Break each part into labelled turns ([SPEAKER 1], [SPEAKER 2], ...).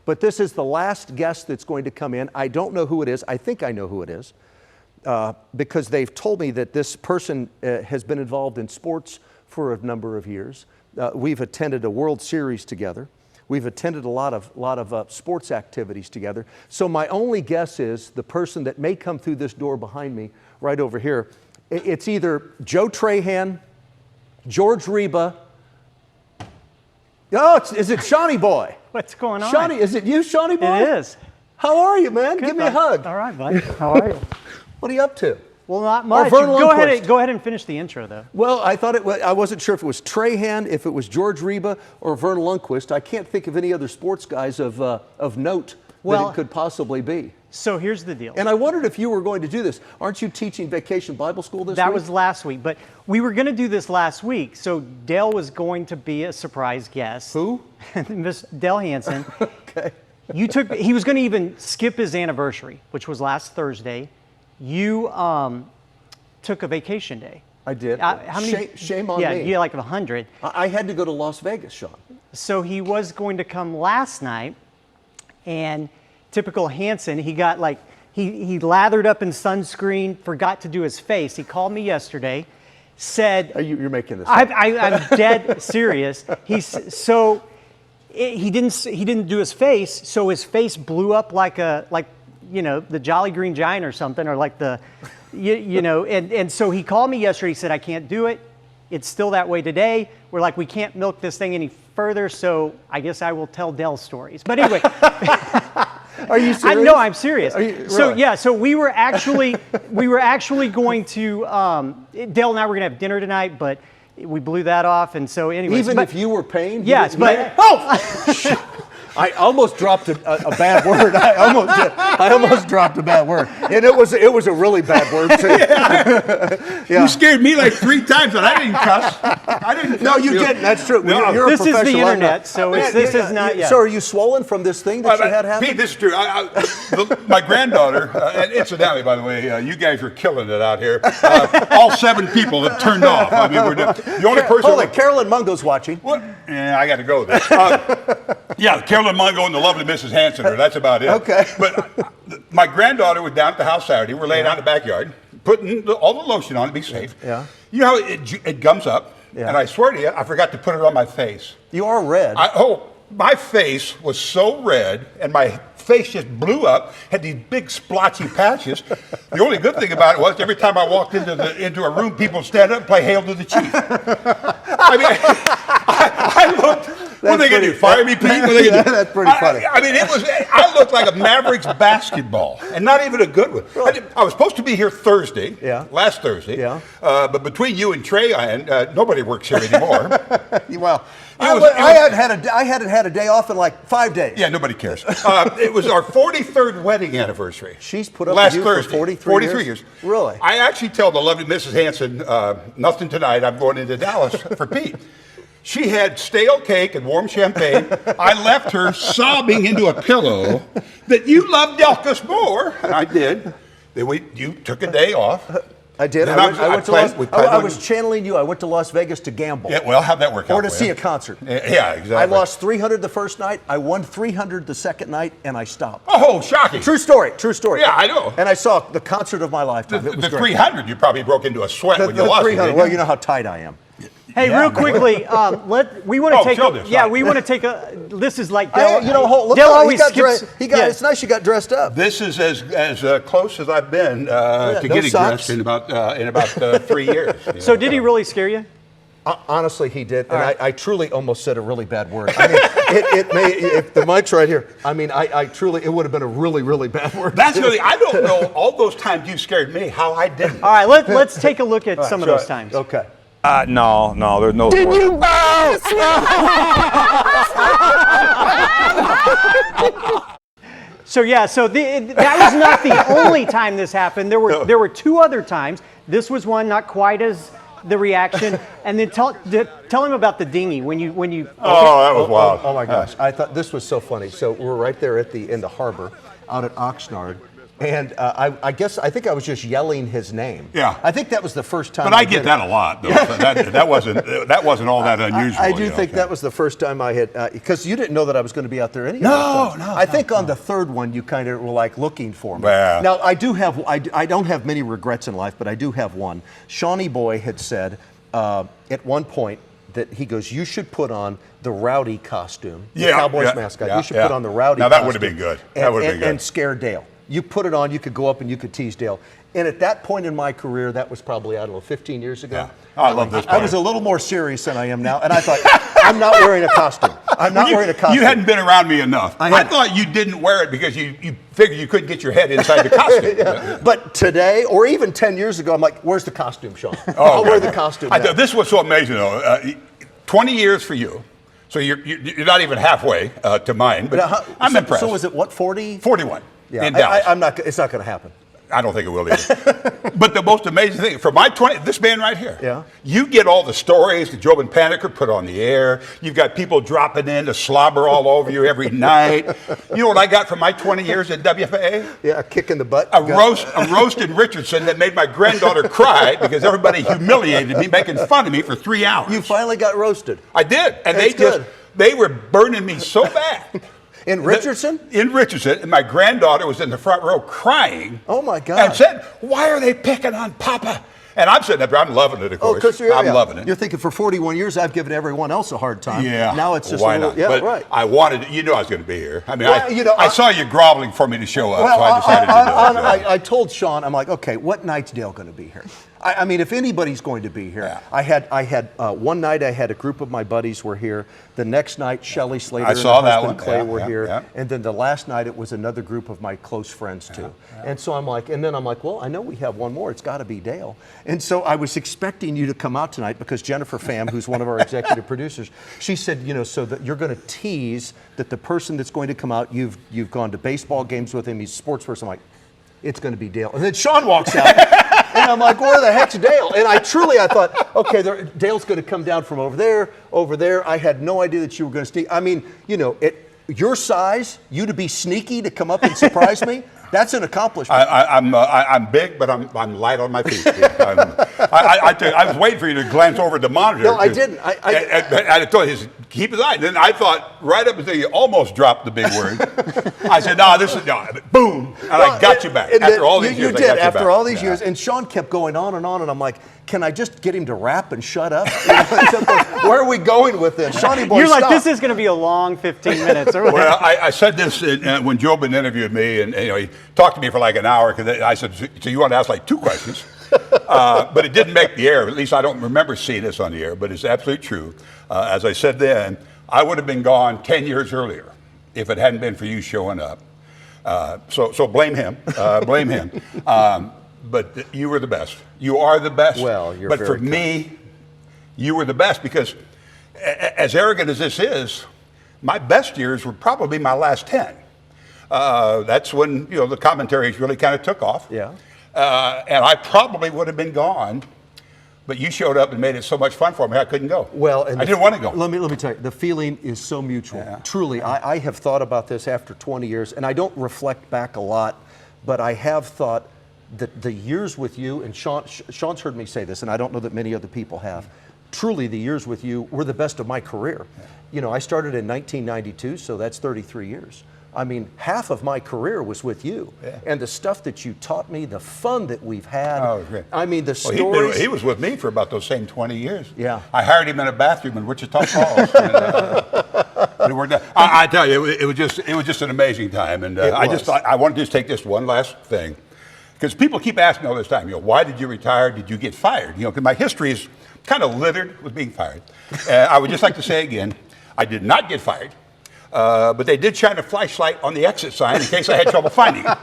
[SPEAKER 1] But this is the last guest that's going to come in. I don't know who it is. I think I know who it is because they've told me that this person has been involved in sports for a number of years. We've attended a World Series together. We've attended a lot of sports activities together. So my only guess is the person that may come through this door behind me, right over here, it's either Joe Trahan, George Reba. Oh, is it Shawnee Boy?
[SPEAKER 2] What's going on?
[SPEAKER 1] Shawnee, is it you, Shawnee Boy?
[SPEAKER 2] It is.
[SPEAKER 1] How are you, man?
[SPEAKER 2] Good,
[SPEAKER 1] Give me a hug.
[SPEAKER 2] All right, bud. How are you?
[SPEAKER 1] What are you up to?
[SPEAKER 2] Well, not much. Go ahead and finish the intro, though.
[SPEAKER 1] Well, I wasn't sure if it was Trahan, if it was George Reba, or Vern Lundquist. I can't think of any other sports guys of note that it could possibly be.
[SPEAKER 2] So here's the deal.
[SPEAKER 1] And I wondered if you were going to do this. Aren't you teaching Vacation Bible School this week?
[SPEAKER 2] That was last week, but we were going to do this last week. So Dale was going to be a surprise guest.
[SPEAKER 1] Who?
[SPEAKER 2] Miss Dale Hansen.
[SPEAKER 1] Okay.
[SPEAKER 2] He was going to even skip his anniversary, which was last Thursday. You took a vacation day.
[SPEAKER 1] I did.
[SPEAKER 2] How many?
[SPEAKER 1] Shame on me.
[SPEAKER 2] Yeah, you had like 100.
[SPEAKER 1] I had to go to Las Vegas, Sean.
[SPEAKER 2] So he was going to come last night, and typical Hansen, he got like, he lathered up in sunscreen, forgot to do his face. He called me yesterday, said...
[SPEAKER 1] You're making this up.
[SPEAKER 2] I'm dead serious. He didn't do his face, so his face blew up like the Jolly Green Giant or something, or like the, and so he called me yesterday. He said, I can't do it. It's still that way today. We're like, we can't milk this thing any further, so I guess I will tell Dell stories. But anyway.
[SPEAKER 1] Are you serious?
[SPEAKER 2] No, I'm serious.
[SPEAKER 1] Really?
[SPEAKER 2] So we were actually going to, Dale and I were going to have dinner tonight, but we blew that off, and so anyway.
[SPEAKER 1] Even if you were paying?
[SPEAKER 2] Yes, but...
[SPEAKER 1] Oh! I almost dropped a bad word. I almost dropped a bad word, and it was a really bad word too.
[SPEAKER 3] Yeah. You scared me like 3 times, but I didn't cuss.
[SPEAKER 1] No, you didn't. That's true.
[SPEAKER 3] No.
[SPEAKER 1] You're
[SPEAKER 2] this
[SPEAKER 1] a professional.
[SPEAKER 2] This is the internet, so this is not yet.
[SPEAKER 1] So are you swollen from this thing that you had happen?
[SPEAKER 3] Pete, this is true. My granddaughter, and incidentally, by the way, you guys are killing it out here. All 7 people have turned off. I mean, we're the only person.
[SPEAKER 1] Hold on, Carolyn Mungo's watching.
[SPEAKER 3] What? Yeah, I got to go there. Yeah, Carolyn Mungo and the lovely Mrs. Hansen. That's about it.
[SPEAKER 1] Okay.
[SPEAKER 3] But my granddaughter was down at the house Saturday. We're laying out in the backyard, putting all the lotion on to be safe.
[SPEAKER 1] Yeah.
[SPEAKER 3] You know how it gums up? Yeah. And I swear to you, I forgot to put it on my face.
[SPEAKER 1] You are red.
[SPEAKER 3] My face was so red, and my face just blew up, had these big splotchy patches. The only good thing about it was every time I walked into a room, people would stand up and play Hail to the Chief. I mean, I looked... What are they going to do? Fire me, Pete?
[SPEAKER 1] That's pretty funny.
[SPEAKER 3] I mean, I looked like a Mavericks basketball, and not even a good one. Really? I was supposed to be here Thursday, last Thursday.
[SPEAKER 1] Yeah.
[SPEAKER 3] But between you and Trey, nobody works here anymore.
[SPEAKER 1] Well, I hadn't had a day off in like 5 days.
[SPEAKER 3] Yeah, nobody cares. It was our 43rd wedding anniversary.
[SPEAKER 1] She's put up
[SPEAKER 3] last
[SPEAKER 1] with you
[SPEAKER 3] Thursday,
[SPEAKER 1] for 43
[SPEAKER 3] years.
[SPEAKER 1] Really?
[SPEAKER 3] I actually tell the lovely Mrs. Hansen, nothing tonight. I'm going into Dallas for Pete. She had stale cake and warm champagne. I left her sobbing into a pillow that you love Delkus more. And I did. Then you took a day off.
[SPEAKER 1] I did. I was channeling you. I went to Las Vegas to gamble.
[SPEAKER 3] Yeah, well, how'd that work out?
[SPEAKER 1] Or to see a concert.
[SPEAKER 3] Yeah, exactly.
[SPEAKER 1] I lost 300 the first night. I won 300 the second night, and I stopped.
[SPEAKER 3] Oh, shocking.
[SPEAKER 1] True story. True story.
[SPEAKER 3] Yeah, I know.
[SPEAKER 1] And I saw the concert of my lifetime.
[SPEAKER 3] The 300, you probably broke into a sweat when you lost
[SPEAKER 1] 300.
[SPEAKER 3] it.
[SPEAKER 1] Well, you know how tight I am.
[SPEAKER 2] Hey, real quickly, we want to take. We want to take a. This is like Dale.
[SPEAKER 1] Look,
[SPEAKER 2] Dale always skips.
[SPEAKER 1] It's nice you got dressed up.
[SPEAKER 3] This is as close as I've been to getting dressed in about 3 years.
[SPEAKER 2] So did he really scare you?
[SPEAKER 1] Honestly, he did, and I truly almost said a really bad word. I mean, it may, if the mic's right here. I mean, I truly, it would have been a really, really bad word.
[SPEAKER 3] That's really. I don't know all those times you scared me how I didn't.
[SPEAKER 2] All right, let's take a look at some of those times.
[SPEAKER 1] Okay.
[SPEAKER 3] No, there's no.
[SPEAKER 1] Did you?
[SPEAKER 2] So that was not the only time this happened. There were 2 other times. This was one not quite as the reaction, and then tell him about the dinghy when you.
[SPEAKER 3] Oh, that was wild.
[SPEAKER 1] Oh my gosh! I thought this was so funny. So we're right there in the harbor, out at Oxnard, And I think I was just yelling his name.
[SPEAKER 3] Yeah.
[SPEAKER 1] I think that was the first time.
[SPEAKER 3] But I get that a lot, though. So that wasn't all that unusual.
[SPEAKER 1] I do think that was the first time I had, because you didn't know that I was going to be out there anyway.
[SPEAKER 3] No.
[SPEAKER 1] I think on the third one, you kind of were like looking for me.
[SPEAKER 3] Yeah.
[SPEAKER 1] Now, I don't have many regrets in life, but I do have one. Shawnee Boy had said at one point that he goes, you should put on the rowdy costume, the Cowboys mascot. You should put on the rowdy costume.
[SPEAKER 3] Now, that would have been good. That would have been good.
[SPEAKER 1] And scare Dale. You put it on, you could go up and you could tease Dale. And at that point in my career, that was probably, I don't know, 15 years ago.
[SPEAKER 3] Yeah. Oh, I love this part.
[SPEAKER 1] I was a little more serious than I am now. And I thought, I'm not wearing a costume. I'm not wearing a costume.
[SPEAKER 3] You hadn't been around me enough. I thought you didn't wear it because you figured you couldn't get your head inside the costume.
[SPEAKER 1] Yeah. But today, or even 10 years ago, I'm like, where's the costume, Sean? I'll wear the costume now.
[SPEAKER 3] This was so amazing, though. 20 years for you. So you're not even halfway to mine, but I'm impressed.
[SPEAKER 1] So was it what, 40?
[SPEAKER 3] 41
[SPEAKER 1] yeah,
[SPEAKER 3] in Dallas.
[SPEAKER 1] It's not going to happen.
[SPEAKER 3] I don't think it will either. But the most amazing thing, for my 20, this man right here,
[SPEAKER 1] you
[SPEAKER 3] you get all the stories that Job and Paniker put on the air. You've got people dropping in to slobber all over you every night. You know what I got from my 20 years at WFAA?
[SPEAKER 1] Yeah, a kick in the butt.
[SPEAKER 3] A roast in Richardson that made my granddaughter cry because everybody humiliated me, making fun of me for 3 hours.
[SPEAKER 1] You finally got roasted.
[SPEAKER 3] I did. And
[SPEAKER 1] That's
[SPEAKER 3] they were burning me so bad.
[SPEAKER 1] In Richardson?
[SPEAKER 3] In Richardson, and my granddaughter was in the front row crying.
[SPEAKER 1] Oh my God!
[SPEAKER 3] And said, "Why are they picking on Papa?" And I'm sitting up there, I'm loving it, of course. I'm loving it.
[SPEAKER 1] You're thinking for 41 years, I've given everyone else a hard time.
[SPEAKER 3] Yeah.
[SPEAKER 1] Now it's just
[SPEAKER 3] why not?
[SPEAKER 1] Yeah,
[SPEAKER 3] but
[SPEAKER 1] right.
[SPEAKER 3] I wanted, you knew I was going to be here. I mean,
[SPEAKER 1] well,
[SPEAKER 3] I saw you groveling for me to show up, so I decided to do it.
[SPEAKER 1] I told Sean, I'm like, okay, what night's Dale going to be here? I mean, if anybody's going to be here, I had one night I had a group of my buddies were here. The next night, Shelley Slater and her husband Clay were here, and then the last night it was another group of my close friends too. And so I'm like, well, I know we have one more. It's got to be Dale. And so I was expecting you to come out tonight because Jennifer Pham, who's one of our executive producers, she said, so that you're going to tease that the person that's going to come out, you've gone to baseball games with him. He's a sports person. I'm like, it's going to be Dale. And then Sean walks out. And I'm like, where the heck's Dale? And I thought, okay, Dale's going to come down from over there. I had no idea that you were going to sneak. I mean, at your size, you to be sneaky to come up and surprise me, that's an accomplishment.
[SPEAKER 3] I'm big, but I'm light on my feet. I was waiting for you to glance over the monitor.
[SPEAKER 1] No, I didn't.
[SPEAKER 3] I told you, keep his eye. Then I thought, right up until you almost dropped the big word, I said, boom, and I got you back. After all these years,
[SPEAKER 1] you did. After all these years, and Sean kept going on, and I'm like, can I just get him to rap and shut up? Where are we going with this? Shawnee Boy,
[SPEAKER 2] You're like,
[SPEAKER 1] stop.
[SPEAKER 2] this is going to be a long 15 minutes. Or whatever.
[SPEAKER 3] Well, I said this when Jobin interviewed me, and he talked to me for like an hour, because I said, so you want to ask like 2 questions? But it didn't make the air. At least I don't remember seeing this on the air, but it's absolutely true. As I said then, I would have been gone 10 years earlier if it hadn't been for you showing up. So blame him. Blame him. But you were the best. You are the best.
[SPEAKER 1] Well, you're
[SPEAKER 3] But
[SPEAKER 1] very
[SPEAKER 3] for
[SPEAKER 1] kind.
[SPEAKER 3] me, you were the best because as arrogant as this is, my best years were probably my last 10. That's when the commentaries really kind of took off.
[SPEAKER 1] Yeah.
[SPEAKER 3] And I probably would have been gone, but you showed up and made it so much fun for me I couldn't go.
[SPEAKER 1] Well, and
[SPEAKER 3] I didn't want to go.
[SPEAKER 1] Let me tell you, the feeling is so mutual.
[SPEAKER 3] Yeah.
[SPEAKER 1] Truly, I have thought about this after 20 years, and I don't reflect back a lot, but I have thought that the years with you, and Sean's heard me say this, and I don't know that many other people have. Truly, the years with you were the best of my career. Yeah. I started in 1992, so that's 33 years. I mean, half of my career was with you. Yeah. And the stuff that you taught me, the fun that we've had. Oh, great. I mean, the stories.
[SPEAKER 3] He was with me for about those same 20 years.
[SPEAKER 1] Yeah.
[SPEAKER 3] I hired him in a bathroom in Wichita Falls. And it worked out. I tell you, it was just an amazing time. And I just thought, I wanted to just take this one last thing. Because people keep asking me all this time, why did you retire? Did you get fired? Because my history is kind of littered with being fired. I would just like to say again, I did not get fired. But they did shine a flashlight on the exit sign in case I had trouble finding it.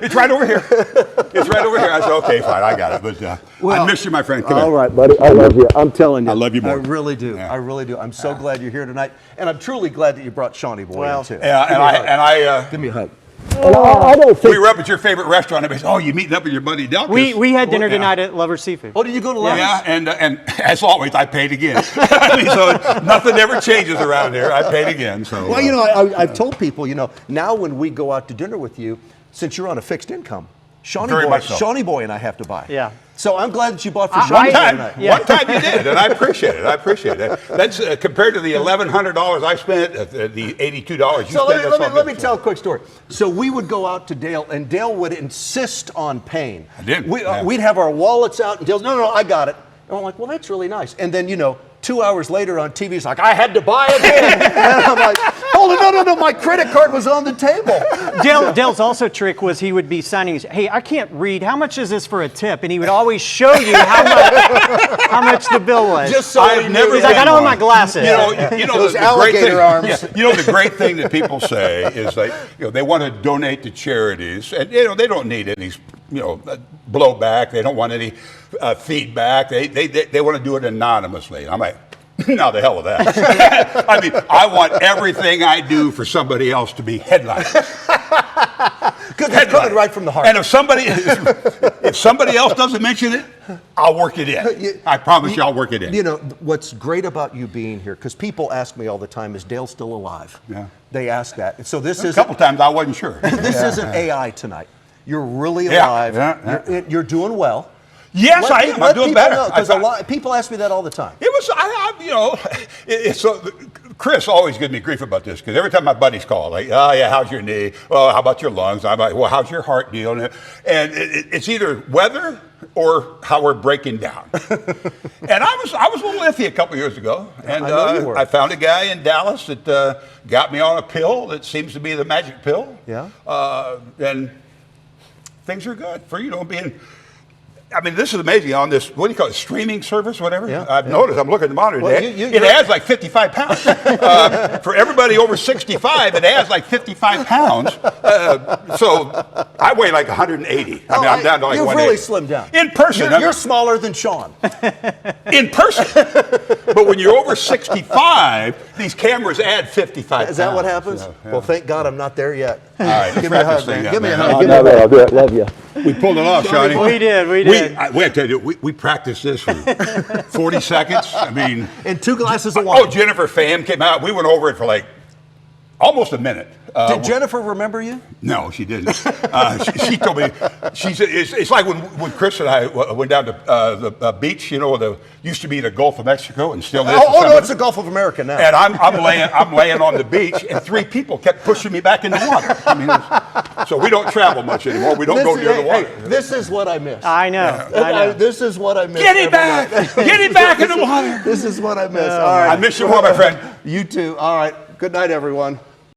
[SPEAKER 3] It's right over here. It's right over here. I said, okay, fine, I got it. But I miss you, my friend. Come
[SPEAKER 1] all
[SPEAKER 3] here.
[SPEAKER 1] right, buddy. I love you. I'm telling you.
[SPEAKER 3] I love you more.
[SPEAKER 1] I really do. Yeah. I really do. I'm so glad you're here tonight. And I'm truly glad that you brought Shawnee Boy in, too.
[SPEAKER 3] Yeah, give me a hug.
[SPEAKER 1] Give me a hug. And I don't think
[SPEAKER 3] We were up at your favorite restaurant. And oh, you meeting up with your buddy Delkus?
[SPEAKER 2] We had dinner tonight at Lover's Seafood.
[SPEAKER 1] Oh, did you go to Love's?
[SPEAKER 3] Yeah, and as always, I paid again. I mean, so nothing ever changes around here. I paid again. So
[SPEAKER 1] Well, I've told people, now when we go out to dinner with you, since you're on a fixed income,
[SPEAKER 3] Very much so.
[SPEAKER 1] Shawnee Boy and I have to buy.
[SPEAKER 2] Yeah.
[SPEAKER 1] So I'm glad that you bought for
[SPEAKER 2] I-
[SPEAKER 1] Shawnee Boy
[SPEAKER 3] One
[SPEAKER 1] tonight.
[SPEAKER 3] time you did, and I appreciate it. I appreciate it. That's compared to the $1,100 I spent, the $82 you
[SPEAKER 1] So
[SPEAKER 3] spent.
[SPEAKER 1] let me tell a quick story. So we would go out to Dale, and Dale would insist on paying.
[SPEAKER 3] I did,
[SPEAKER 1] We'd have our wallets out, and Dale's, no, I got it. And I'm like, well, that's really nice. And then, 2 hours later on TV, he's like, I had to buy again. And I'm like, hold on, no, my credit card was on the table.
[SPEAKER 2] Dale's also trick was he would be signing, hey, I can't read. How much is this for a tip? And he would always show you how much the bill was.
[SPEAKER 1] Just so
[SPEAKER 3] I've
[SPEAKER 1] we
[SPEAKER 3] never
[SPEAKER 1] knew.
[SPEAKER 2] He's like, I don't have my
[SPEAKER 3] been
[SPEAKER 2] glasses.
[SPEAKER 3] You know
[SPEAKER 1] Those
[SPEAKER 3] the great
[SPEAKER 1] alligator
[SPEAKER 3] thing,
[SPEAKER 1] arms.
[SPEAKER 3] yeah, the great thing that people say is like, they want to donate to charities, and they don't need any, blowback. They don't want any feedback. They want to do it anonymously. I'm like, now the hell with that. I mean, I want everything I do for somebody else to be headlines.
[SPEAKER 1] Because it's coming right from the heart.
[SPEAKER 3] And if somebody else doesn't mention it, I'll work it in. I promise you, I'll work it in.
[SPEAKER 1] What's great about you being here, because people ask me all the time, is Dale still alive?
[SPEAKER 3] Yeah.
[SPEAKER 1] They ask that. So this
[SPEAKER 3] A
[SPEAKER 1] is
[SPEAKER 3] couple times I wasn't sure.
[SPEAKER 1] this isn't AI tonight. You're really
[SPEAKER 3] Yeah,
[SPEAKER 1] alive.
[SPEAKER 3] yeah.
[SPEAKER 1] You're doing well.
[SPEAKER 3] Yes, I am. I'm doing better.
[SPEAKER 1] Because a lot people ask me that all the time.
[SPEAKER 3] It was, so Chris always gives me grief about this because every time my buddies call, like, oh yeah, how's your knee? Well, how about your lungs? I'm like, well, how's your heart deal? And it's either weather or how we're breaking down. And I was a little iffy a couple years ago, and
[SPEAKER 1] I know you were.
[SPEAKER 3] I found a guy in Dallas that got me on a pill that seems to be the magic pill.
[SPEAKER 1] Yeah.
[SPEAKER 3] And things are good for being. I mean, this is amazing on this, what do you call it, streaming service, whatever?
[SPEAKER 1] Yeah,
[SPEAKER 3] I've noticed, I'm looking at the monitor,
[SPEAKER 1] Well,
[SPEAKER 3] it adds like 55 pounds. For everybody over 65, it adds like 55 pounds. So I weigh like 180. I'm down to like
[SPEAKER 1] You've
[SPEAKER 3] 180.
[SPEAKER 1] really slimmed down.
[SPEAKER 3] In person.
[SPEAKER 1] You're smaller than Sean.
[SPEAKER 3] In person. But when you're over 65, these cameras add 55 pounds.
[SPEAKER 1] Is that what happens?
[SPEAKER 3] So, yeah.
[SPEAKER 1] Well, thank God I'm not there yet.
[SPEAKER 3] All right,
[SPEAKER 1] Give me a hug, man. Give me a hug.
[SPEAKER 4] Oh,
[SPEAKER 1] Give me a
[SPEAKER 4] no,
[SPEAKER 1] hug.
[SPEAKER 4] I'll do it. Love you.
[SPEAKER 3] We pulled it off, Shawnee.
[SPEAKER 2] We did.
[SPEAKER 3] We have to tell you, we practiced this for 40 seconds. I mean,
[SPEAKER 1] And 2 glasses of wine.
[SPEAKER 3] oh, Jennifer Pham came out. We went over it for like almost a minute.
[SPEAKER 1] Did Jennifer remember you?
[SPEAKER 3] No, she didn't. She told me, she said, it's like when Chris and I went down to the beach, used to be the Gulf of Mexico and still is.
[SPEAKER 1] Oh, no, it's the Gulf of America now.
[SPEAKER 3] And I'm laying on the beach, and 3 people kept pushing me back in the water. I mean, so we don't travel much anymore. We don't go near the water.
[SPEAKER 1] Hey, this is what I miss.
[SPEAKER 2] I know.
[SPEAKER 1] This is what I miss.
[SPEAKER 3] Get him
[SPEAKER 1] every
[SPEAKER 3] back!
[SPEAKER 1] night.
[SPEAKER 3] Get him back in the water!
[SPEAKER 1] This is what I miss. All right.
[SPEAKER 3] I miss you more, my friend.
[SPEAKER 1] You too. All right. Good night, everyone.